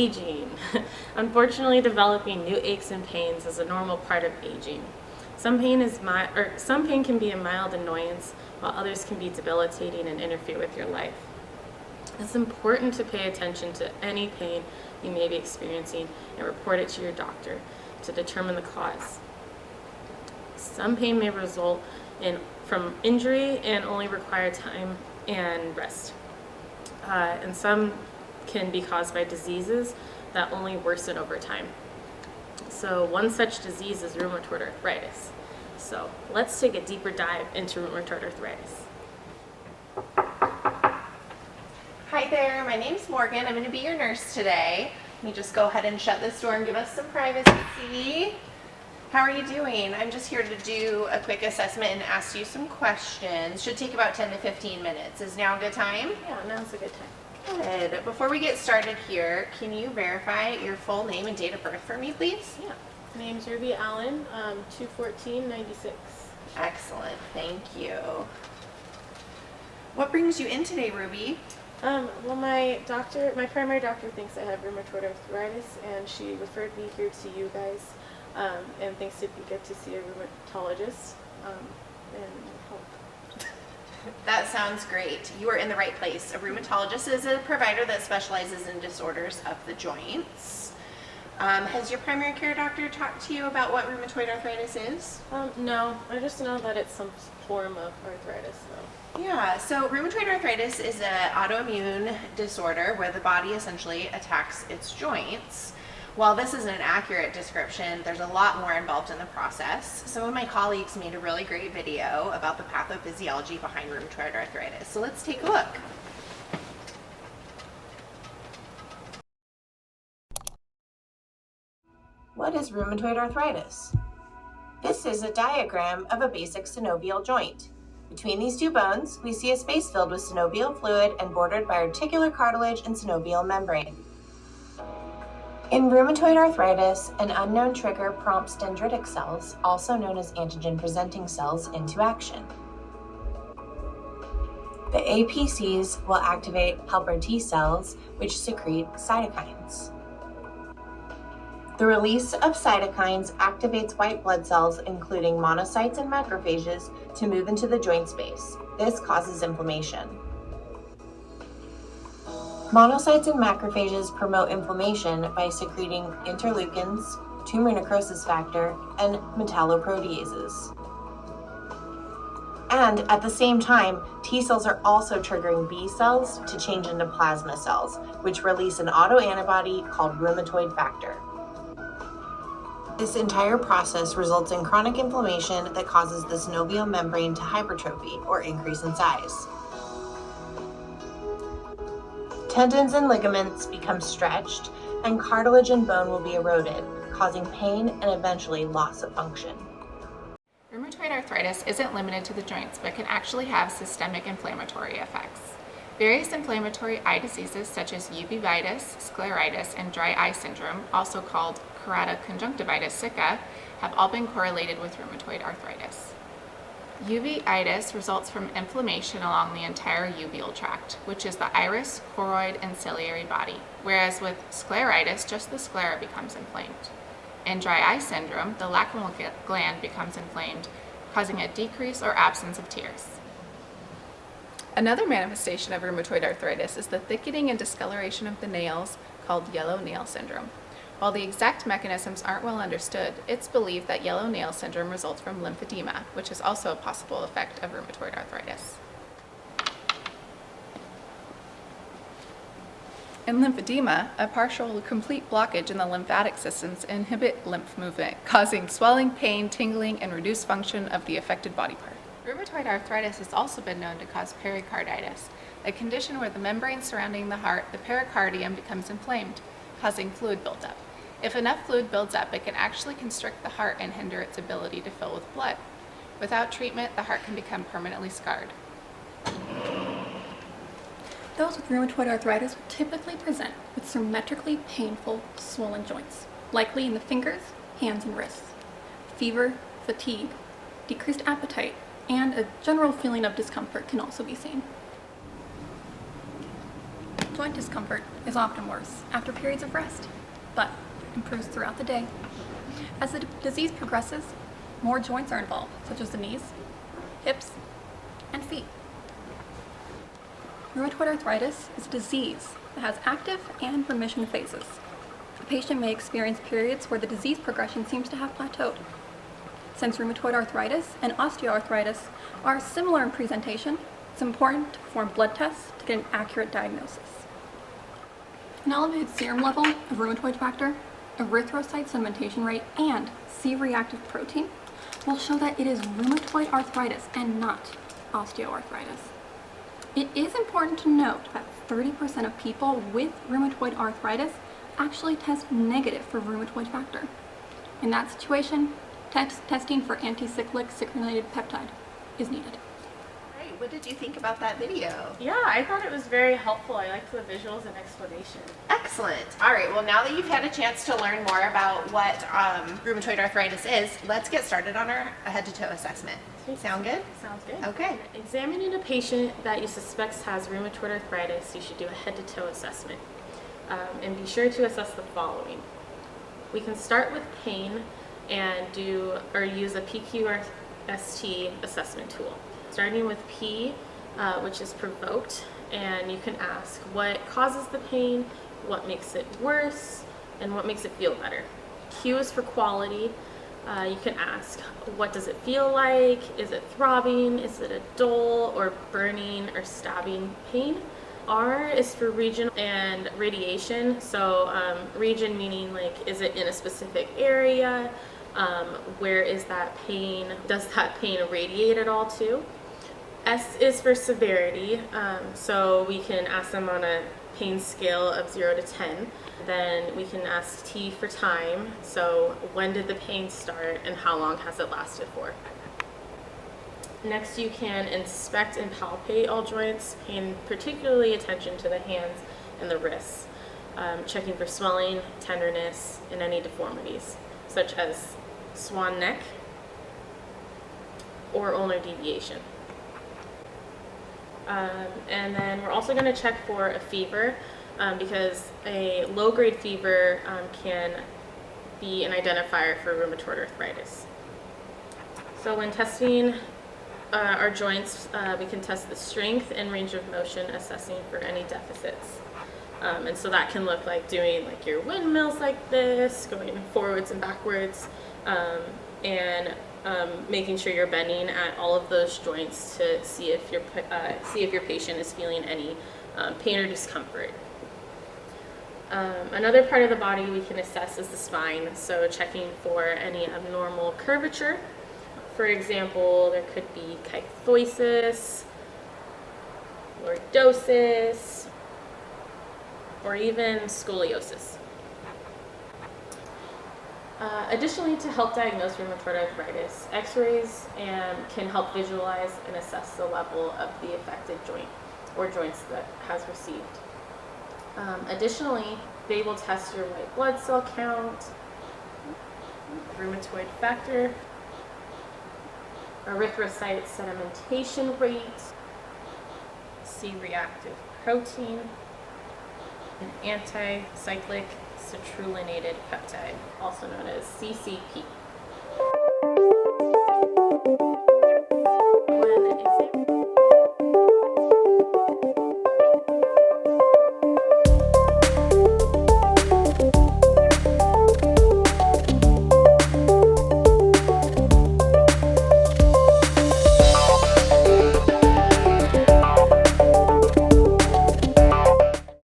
aging. Unfortunately, developing new aches and pains is a normal part of aging. Some pain can be a mild annoyance, while others can be debilitating and interfere with your life. It's important to pay attention to any pain you may be experiencing and report it to your doctor to determine the cause. Some pain may result from injury and only require time and rest. And some can be caused by diseases that only worsen over time. So one such disease is rheumatoid arthritis. So let's take a deeper dive into rheumatoid arthritis. Hi there, my name's Morgan. I'm going to be your nurse today. Let me just go ahead and shut this door and give us some privacy. How are you doing? I'm just here to do a quick assessment and ask you some questions. Should take about 10 to 15 minutes. Is now a good time? Yeah, now's a good time. Good. Before we get started here, can you verify your full name and date of birth for me, please? Yeah. My name's Ruby Allen, 21496. Excellent. Thank you. What brings you in today, Ruby? Well, my primary doctor thinks I have rheumatoid arthritis, and she referred me here to you guys, and thinks it'd be good to see a rheumatologist and help. That sounds great. You are in the right place. A rheumatologist is a provider that specializes in disorders of the joints. Has your primary care doctor talked to you about what rheumatoid arthritis is? No, I just know that it's some form of arthritis, though. Yeah, so rheumatoid arthritis is an autoimmune disorder where the body essentially attacks its joints. While this is an accurate description, there's a lot more involved in the process. Some of my colleagues made a really great video about the pathophysiology behind rheumatoid arthritis. So let's take a look. What is rheumatoid arthritis? This is a diagram of a basic synovial joint. Between these two bones, we see a space filled with synovial fluid and bordered by articular cartilage and synovial membrane. In rheumatoid arthritis, an unknown trigger prompts dendritic cells, also known as antigen-presenting cells, into action. The APCs will activate helper T cells, which secrete cytokines. The release of cytokines activates white blood cells, including monocytes and macrophages, to move into the joint space. This causes inflammation. Monocytes and macrophages promote inflammation by secreting interleukins, tumor necrosis factor, and metalloproteases. And at the same time, T cells are also triggering B cells to change into plasma cells, which release an autoantibody called rheumatoid factor. This entire process results in chronic inflammation that causes the synovial membrane to hypertrophy or increase in size. Tendons and ligaments become stretched, and cartilage and bone will be eroded, causing pain and eventually loss of function. Rheumatoid arthritis isn't limited to the joints, but can actually have systemic inflammatory effects. Various inflammatory eye diseases such as uveitis, scleritis, and dry eye syndrome, also called keratoconjunctivitis sicca, have all been correlated with rheumatoid arthritis. Uveitis results from inflammation along the entire uveal tract, which is the iris, choroid, and ciliary body, whereas with scleritis, just the sclera becomes inflamed. In dry eye syndrome, the lacrimal gland becomes inflamed, causing a decrease or absence of tears. Another manifestation of rheumatoid arthritis is the thickening and discoloration of the nails, called yellow nail syndrome. While the exact mechanisms aren't well understood, it's believed that yellow nail syndrome results from lymphedema, which is also a possible effect of rheumatoid arthritis. In lymphedema, a partial or complete blockage in the lymphatic systems inhibit lymph movement, causing swelling, pain, tingling, and reduced function of the affected body part. Rheumatoid arthritis has also been known to cause pericarditis, a condition where the membrane surrounding the heart, the pericardium, becomes inflamed, causing fluid buildup. If enough fluid builds up, it can actually constrict the heart and hinder its ability to fill with blood. Without treatment, the heart can become permanently scarred. Those with rheumatoid arthritis will typically present with symmetrically painful, swollen joints, likely in the fingers, hands, and wrists. Fever, fatigue, decreased appetite, and a general feeling of discomfort can also be seen. To joint discomfort is often worse after periods of rest, but improves throughout the day. As the disease progresses, more joints are involved, such as the knees, hips, and feet. Rheumatoid arthritis is a disease that has active and remission phases. A patient may experience periods where the disease progression seems to have plateaued. Since rheumatoid arthritis and osteoarthritis are similar in presentation, it's important to perform blood tests to get an accurate diagnosis. An elevated serum level of rheumatoid factor, erythrocyte sedimentation rate, and C-reactive protein will show that it is rheumatoid arthritis and not osteoarthritis. It is important to note that 30% of people with rheumatoid arthritis actually test negative for rheumatoid factor. In that situation, testing for anticyclic citrullinated peptide is needed. Great. What did you think about that video? Yeah, I thought it was very helpful. I liked the visuals and explanation. Excellent. All right. Well, now that you've had a chance to learn more about what rheumatoid arthritis is, let's get started on our head-to-toe assessment. Sound good? Sounds good. Okay. Examining a patient that you suspect has rheumatoid arthritis, you should do a head-to-toe assessment. And be sure to assess the following. We can start with pain and use a PQRST assessment tool. Starting with P, which is provoked, and you can ask what causes the pain, what makes it worse, and what makes it feel better. Q is for quality. You can ask, what does it feel like? Is it throbbing? Is it a dull or burning or stabbing pain? R is for region and radiation. So region meaning like, is it in a specific area? Where is that pain? Does that pain radiate at all too? S is for severity. So we can ask them on a pain scale of 0 to 10. Then we can ask T for time. So when did the pain start and how long has it lasted for? Next, you can inspect and palpate all joints, paying particularly attention to the hands and the wrists, checking for swelling, tenderness, and any deformities, such as swan neck or ulnar deviation. And then we're also going to check for a fever, because a low-grade fever can be an identifier for rheumatoid arthritis. So when testing our joints, we can test the strength and range of motion, assessing for any deficits. And so that can look like doing like your windmills like this, going forwards and backwards, and making sure you're bending at all of those joints to see if your patient is feeling any pain or discomfort. Another part of the body we can assess is the spine, so checking for any abnormal curvature. For example, there could be kyphosis, lordosis, or even scoliosis. Additionally, to help diagnose rheumatoid arthritis, x-rays can help visualize and assess the level of the affected joint or joints that has received. Additionally, they will test your white blood cell count, rheumatoid factor, erythrocyte sedimentation rate, C-reactive protein, and anticyclic citrulinated peptide, also known as CCP.